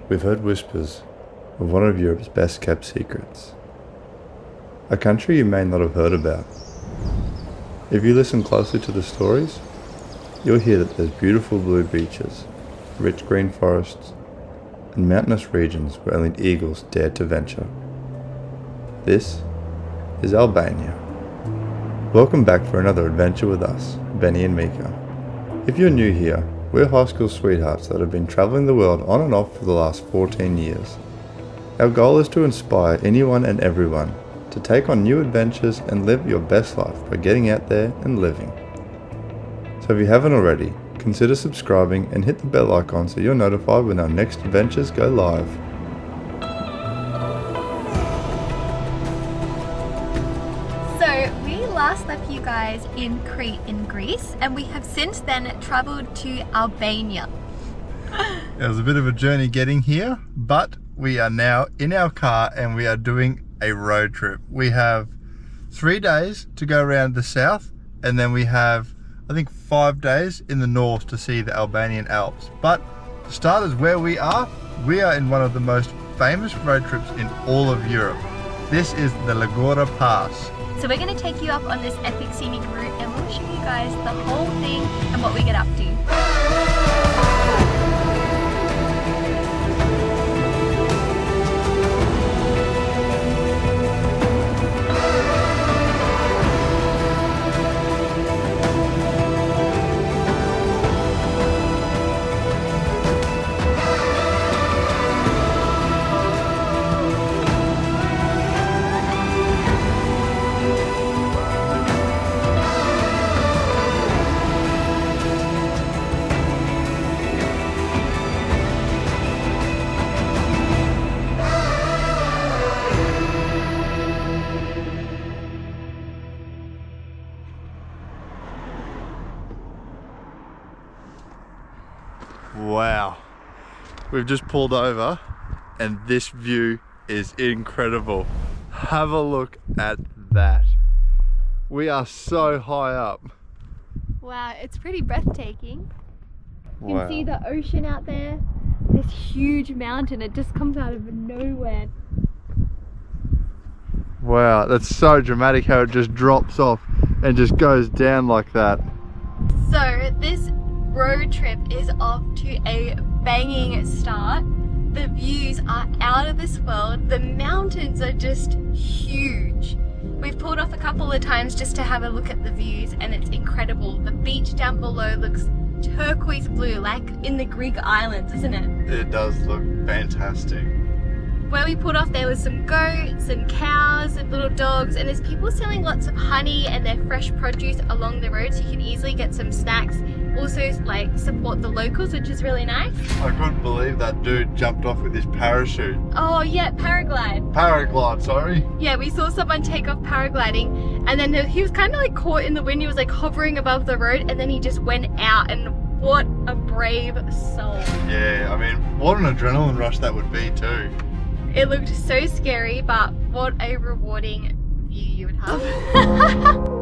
we've heard whispers of one of Europe's best kept secrets. A country you may not have heard about. If you listen closely to the stories, you'll hear that there's beautiful blue beaches, rich green forests, and mountainous regions where only eagles dare to venture. This is Albania. Welcome back for another adventure with us, Benny and Meeka. If you're new here, we're high school sweethearts that have been travelling the world on and off for the last 14 years. Our goal is to inspire anyone and everyone to take on new adventures and live your best life by getting out there and living. So if you haven't already, consider subscribing and hit the bell icon so you're notified when our next adventures go live. Last left you guys in Crete in Greece, and we have since then travelled to Albania. It was a bit of a journey getting here, but we are now in our car and we are doing a road trip. We have 3 days to go around the south, and then we have, I think, 5 days in the north to see the Albanian Alps. But to start is where we are in one of the most famous road trips in all of Europe. This is the Llogara Pass. So we're going to take you up on this epic scenic route and we'll show you guys the whole thing and what we get up to. Wow, we've just pulled over and this view is incredible. Have a look at that. We are so high up. Wow, it's pretty breathtaking. You Wow. can see the ocean out there. This huge mountain, it just comes out of nowhere. Wow, that's so dramatic how it just drops off and just goes down like that. So this road trip is off to a banging start. The views are out of this world. The mountains are just huge. We've pulled off a couple of times just to have a look at the views and it's incredible. The beach down below looks turquoise blue, like in the Greek islands, isn't it? It does look fantastic. Where we pulled off there was some goats and cows and little dogs, and there's people selling lots of honey and their fresh produce along the road, so you can easily get some snacks. Also like support the locals, which is really nice. I couldn't believe that dude jumped off with his parachute. Oh yeah, Paraglide, sorry. Yeah, we saw someone take off paragliding and then he was kind of like caught in the wind. He was like hovering above the road and then he just went out, and what a brave soul. Yeah, I mean, what an adrenaline rush that would be too. It looked so scary, but what a rewarding view you would have.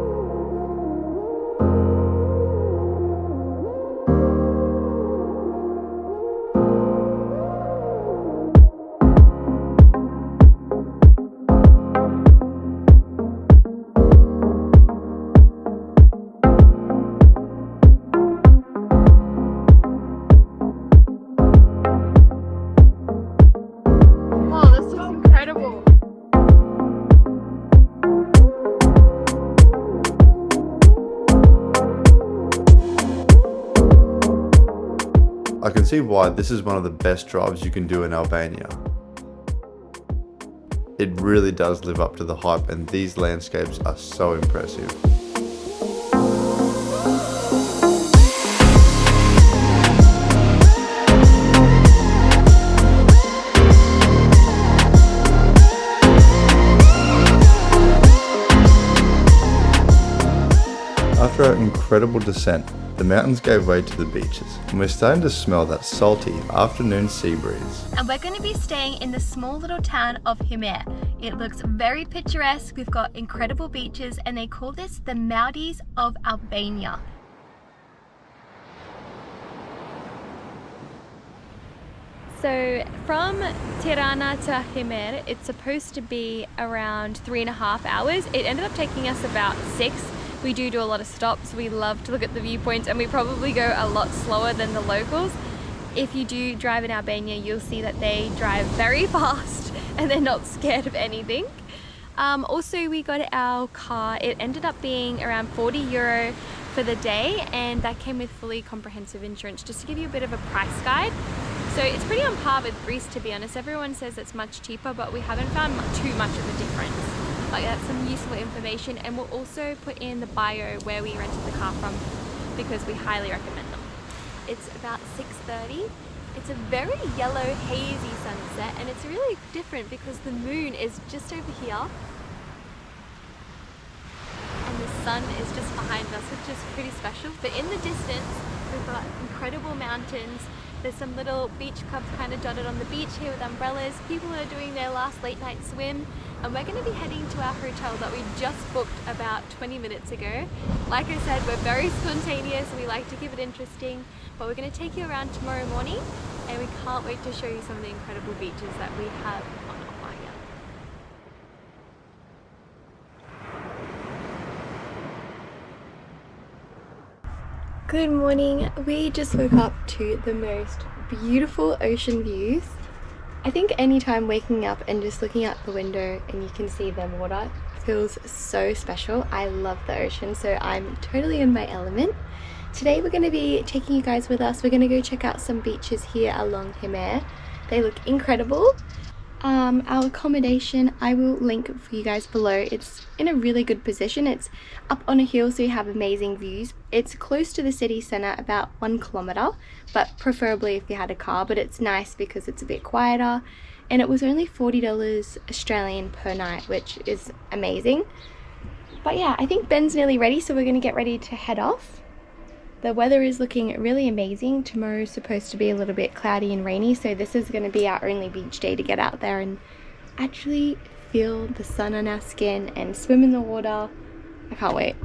I can see why this is one of the best drives you can do in Albania. It really does live up to the hype, and these landscapes are so impressive. After our incredible descent, the mountains gave way to the beaches, and we're starting to smell that salty afternoon sea breeze. And we're going to be staying in the small little town of Himarë. It looks very picturesque, we've got incredible beaches, and they call this the Maldives of Albania. So from Tirana to Himarë, it's supposed to be around 3.5 hours. It ended up taking us about 6. We do a lot of stops. We love to look at the viewpoints, and we probably go a lot slower than the locals. If you do drive in Albania, you'll see that they drive very fast and they're not scared of anything. Also, we got our car. It ended up being around €40 for the day, and that came with fully comprehensive insurance, just to give you a bit of a price guide. So it's pretty on par with Greece, to be honest. Everyone says it's much cheaper, but we haven't found too much of a difference. But that's some useful information, and we'll also put in the bio where we rented the car from, because we highly recommend them. It's about 6:30. It's a very yellow, hazy sunset, and it's really different because the moon is just over here and the sun is just behind us, which is pretty special. But in the distance, we've got incredible mountains. There's some little beach clubs kind of dotted on the beach here with umbrellas. People are doing their last late night swim, and we're going to be heading to our hotel that we just booked about 20 minutes ago. Like I said, we're very spontaneous and we like to keep it interesting, but we're going to take you around tomorrow morning, and we can't wait to show you some of the incredible beaches that we have on Aquarium. Good morning. We just woke up to the most beautiful ocean views. I think anytime waking up and just looking out the window and you can see the water feels so special. I love the ocean, so I'm totally in my element. Today we're going to be taking you guys with us. We're going to go check out some beaches here along Himarë. They look incredible. Our accommodation I will link for you guys below. It's in a really good position. It's up on a hill, so you have amazing views. It's close to the city centre, about 1 kilometre, but preferably if you had a car. But it's nice because it's a bit quieter, and it was only $40 Australian per night, which is amazing. But yeah, I think Ben's nearly ready, so we're going to get ready to head off. The weather is looking really amazing. Tomorrow's supposed to be a little bit cloudy and rainy, so this is going to be our only beach day to get out there and actually feel the sun on our skin and swim in the water. I can't wait.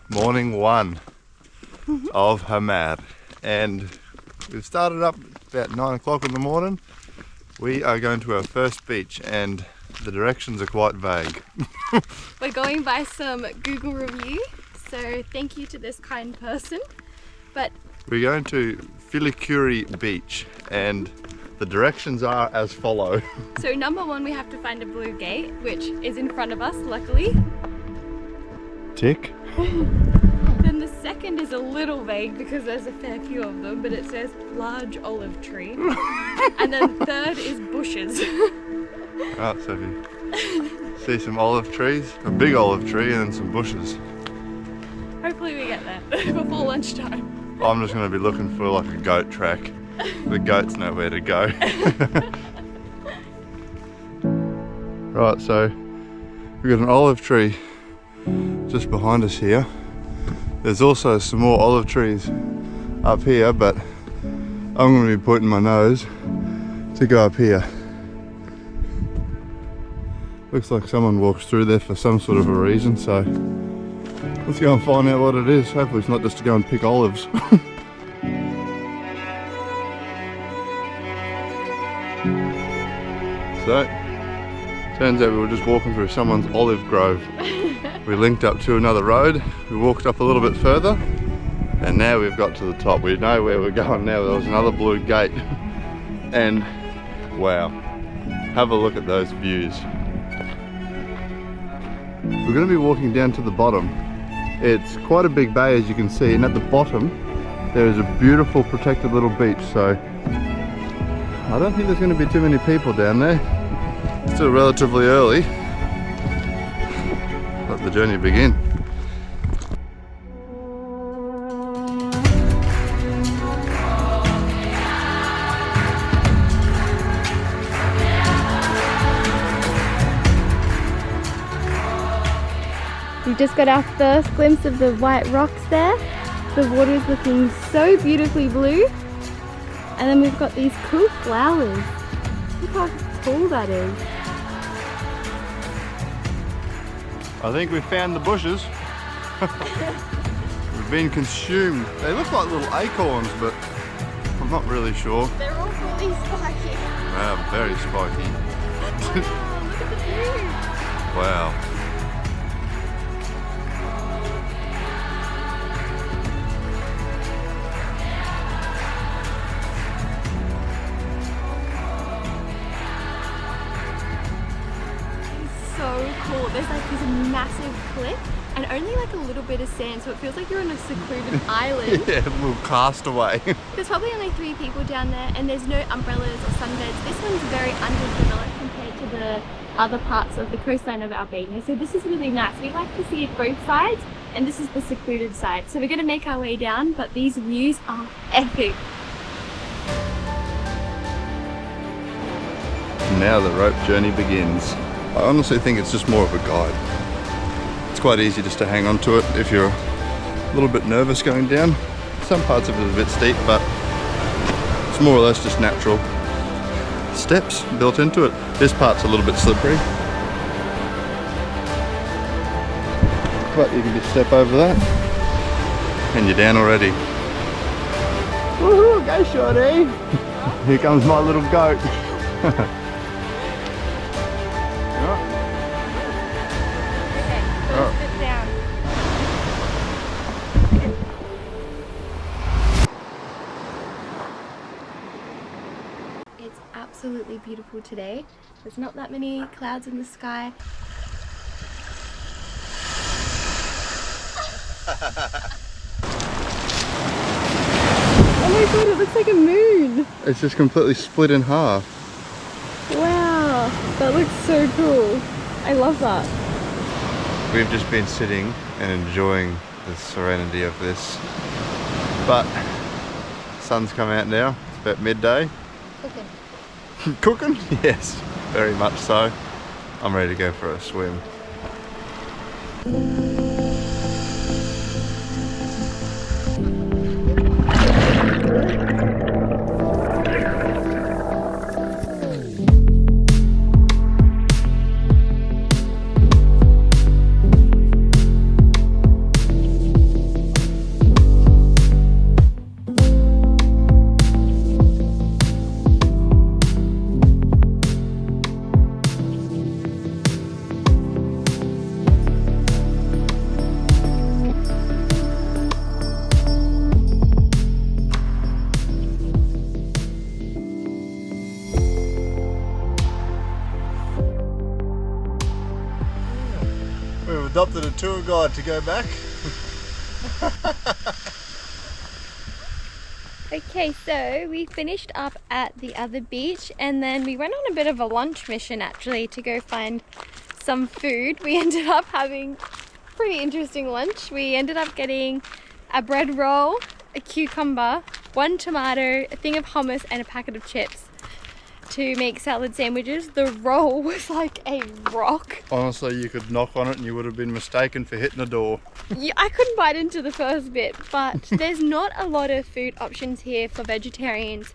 Morning 1 of Himarë, and we've started up about 9 o'clock in the morning. We are going to our first beach, and the directions are quite vague. We're going by some Google review, so thank you to this kind person. But we're going to Filikuri beach, and the directions are as follow. So number 1, we have to find a blue gate, which is in front of us, luckily. Tick. Then the second is a little vague because there's a fair few of them, but it says large olive tree. And then third is bushes. Right, so if you see some olive trees, a big olive tree, and then some bushes. Hopefully we get there before lunchtime. I'm just going to be looking for like a goat track. The goats know where to go. Right, so we've got an olive tree just behind us here. There's also some more olive trees up here, but I'm going to be pointing my nose to go up here. Looks like someone walks through there for some sort of a reason, so let's go and find out what it is. Hopefully it's not just to go and pick olives. So, turns out we were just walking through someone's olive grove. We linked up to another road, we walked up a little bit further, and now we've got to the top. We know where we're going now. There was another blue gate, and wow, have a look at those views. We're going to be walking down to the bottom. It's quite a big bay, as you can see, and at the bottom there is a beautiful protected little beach, so I don't think there's going to be too many people down there. It's still relatively early. Let the journey begin. We just got our first glimpse of the white rocks there. The water is looking so beautifully blue. And then we've got these cool flowers. Look how tall that is. I think we found the bushes. We've been consumed. They look like little acorns, but I'm not really sure. They're all really spiky. Wow, very spiky. Wow, look at the view. Wow. So cool. There's like this massive cliff and only like a little bit of sand, so it feels like you're on a secluded island. Yeah, a little castaway. There's probably only 3 people down there and there's no umbrellas or sunbeds. This one's very underdeveloped compared to the other parts of the coastline of Albania, so this is really nice. We like to see it both sides, and this is the secluded side. So we're going to make our way down, but these views are epic. Now the rope journey begins. I honestly think it's just more of a guide. It's quite easy just to hang on to it if you're a little bit nervous going down. Some parts of it are a bit steep, but it's more or less just natural steps built into it. This part's a little bit slippery, but you can just step over that and you're down already. Woohoo, go shorty! Here comes my little goat. It's absolutely beautiful today. There's not that many clouds in the sky. Oh my god, it looks like a moon! It's just completely split in half. Wow, that looks so cool. I love that. We've just been sitting and enjoying the serenity of this, but the sun's come out now. It's about midday. Cooking. Cooking? Yes, very much so. I'm ready to go for a swim. We've adopted a tour guide to go back. Okay, so we finished up at the other beach and then we went on a bit of a lunch mission actually to go find some food. We ended up having a pretty interesting lunch. We ended up getting a bread roll, a cucumber, 1 tomato, a thing of hummus and a packet of chips to make salad sandwiches. The roll was like a rock. Honestly, you could knock on it and you would have been mistaken for hitting a door. Yeah, I couldn't bite into the first bit, but there's not a lot of food options here for vegetarians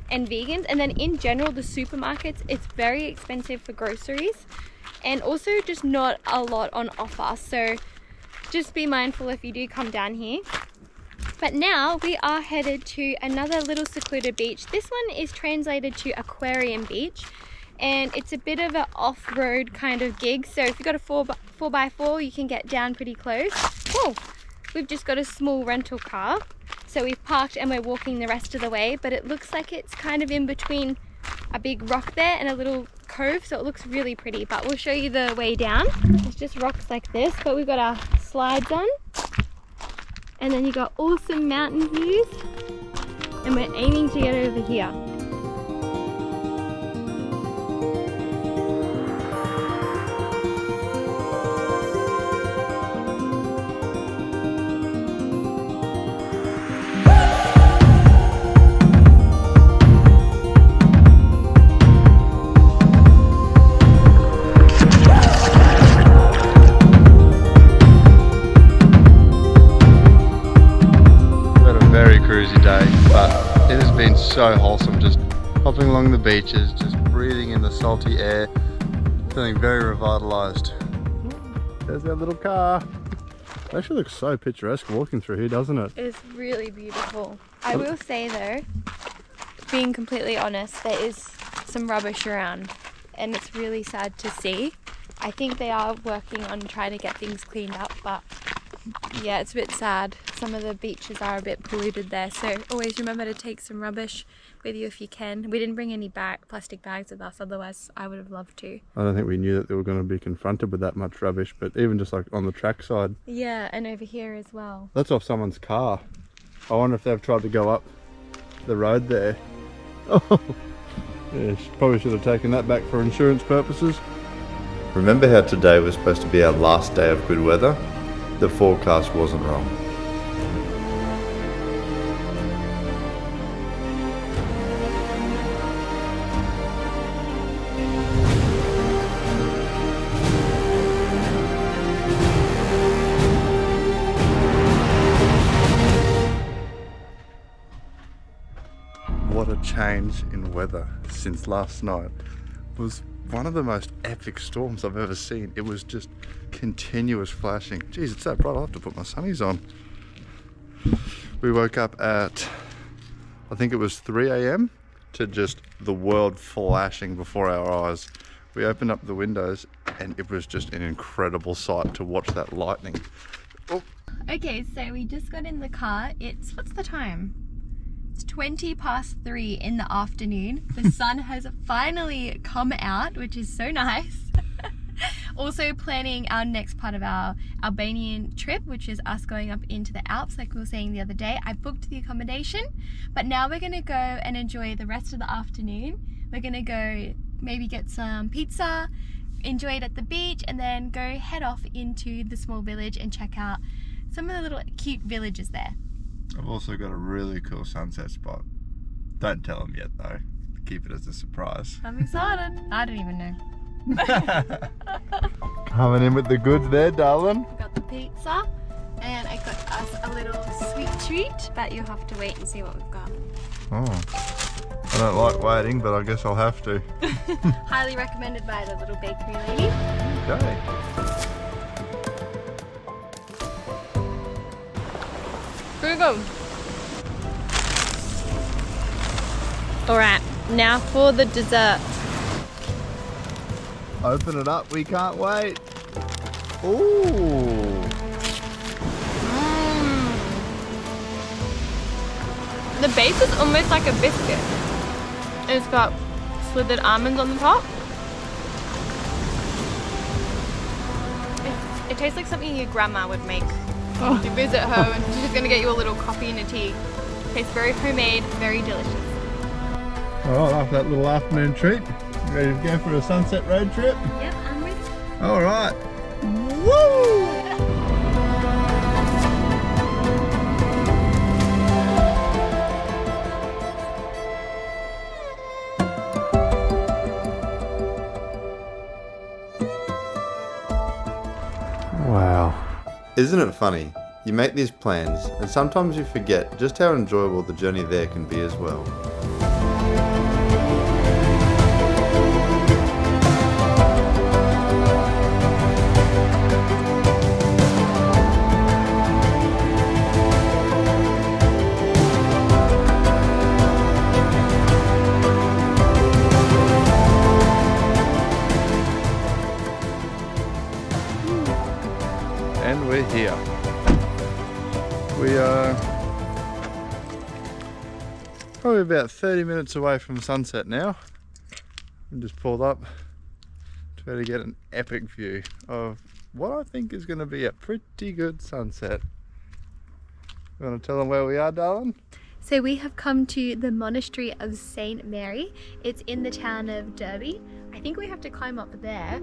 and vegans, and then in general the supermarkets, it's very expensive for groceries and also just not a lot on offer, so just be mindful if you do come down here. But now we are headed to another little secluded beach. This one is translated to Aquarium Beach, and it's a bit of an off-road kind of gig. So if you've got a 4x4, you can get down pretty close. Oh, we've just got a small rental car. So we've parked and we're walking the rest of the way, but it looks like it's kind of in between a big rock there and a little cove, so it looks really pretty. But we'll show you the way down. It's just rocks like this, but we've got our slides on. And then you got awesome mountain views, and we're aiming to get over here. So wholesome, just hopping along the beaches, just breathing in the salty air, feeling very revitalized. There's that little car. It actually looks so picturesque walking through here, doesn't it? It's really beautiful. I will say though, being completely honest, there is some rubbish around and it's really sad to see. I think they are working on trying to get things cleaned up, but yeah, it's a bit sad. Some of the beaches are a bit polluted there, so always remember to take some rubbish with you if you can. We didn't bring any plastic bags with us, otherwise I would have loved to. I don't think we knew that they were going to be confronted with that much rubbish, but even just like on the track side. Yeah, and over here as well. That's off someone's car. I wonder if they've tried to go up the road there. Oh, yeah, probably should have taken that back for insurance purposes. Remember how today was supposed to be our last day of good weather? The forecast wasn't wrong. What a change in weather since last night. It was one of the most epic storms I've ever seen. It was just continuous flashing. Jeez, it's so bright, I'll have to put my sunnies on. We woke up at, I think it was 3 AM to just the world flashing before our eyes. We opened up the windows and it was just an incredible sight to watch that lightning. Oh. Okay, so we just got in the car. What's the time? It's 3:20 in the afternoon. The sun has finally come out, which is so nice. Also planning our next part of our Albanian trip, which is us going up into the Alps like we were saying the other day. I booked the accommodation, but now we're gonna go and enjoy the rest of the afternoon. We're gonna go maybe get some pizza, enjoy it at the beach, and then go head off into the small village and check out some of the little cute villages there. I've also got a really cool sunset spot. Don't tell them yet though. Keep it as a surprise. I'm excited. I don't even know. Coming in with the goods there, darling. Got the pizza and I got us a little sweet treat, but you'll have to wait and see what we've got. Oh, I don't like waiting, but I guess I'll have to. Highly recommended by the little bakery lady. Okay. Here we go. Alright, now for the dessert. Open it up, we can't wait. Ooh. The base is almost like a biscuit. It's got slithered almonds on the top. It tastes like something your grandma would make. Oh. You visit her and she's going to get you a little coffee and a tea. Tastes very homemade, very delicious. Alright, after that little afternoon treat, ready to go for a sunset road trip? Yep, I'm ready. Alright. Woo! Wow. Isn't it funny? You make these plans and sometimes you forget just how enjoyable the journey there can be as well. And we're here. We are probably about 30 minutes away from sunset now. We just pulled up to try to get an epic view of what I think is going to be a pretty good sunset. You want to tell them where we are, darling? So we have come to the monastery of Saint Mary. It's in the town of Derby. I think we have to climb up there,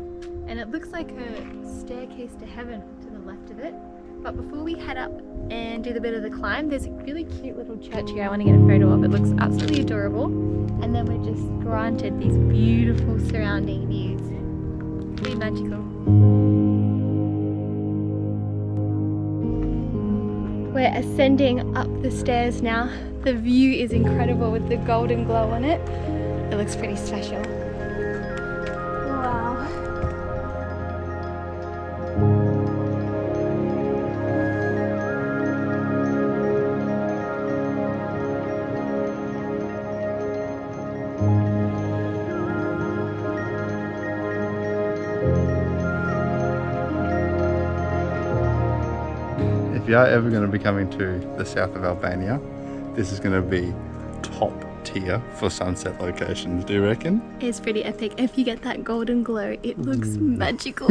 and it looks like a staircase to heaven to the left of it. But before we head up and do the bit of the climb, there's a really cute little church here I want to get a photo of. It looks absolutely adorable. And then we're just granted these beautiful surrounding views. Really magical. We're ascending up the stairs now. The view is incredible with the golden glow on it. It looks pretty special. Wow. if you are ever going to be coming to the south of Albania, this is going to be top tier for sunset locations, do you reckon? It's pretty epic. If you get that golden glow, it looks magical.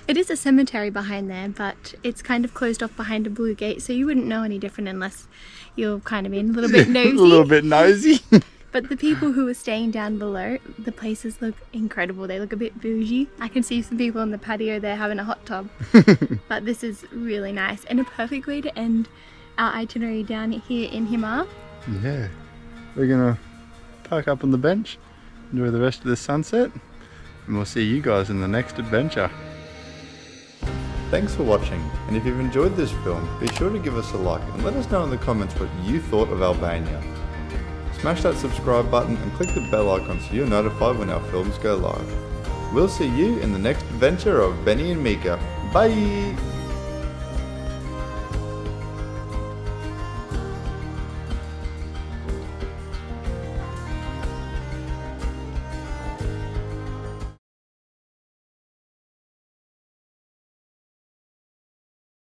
It is a cemetery behind there, but it's kind of closed off behind a blue gate, so you wouldn't know any different unless you're kind of being a little bit nosy. A little bit nosy. But the people who are staying down below, the places look incredible. They look a bit bougie. I can see some people on the patio there having a hot tub. But this is really nice and a perfect way to end our itinerary down here in Himarë. Yeah. We're going to park up on the bench, enjoy the rest of the sunset, and we'll see you guys in the next adventure. Thanks for watching, and if you've enjoyed this film, be sure to give us a like and let us know in the comments what you thought of Albania. Smash that subscribe button and click the bell icon so you're notified when our films go live. We'll see you in the next adventure of Benny and Meeka. Bye!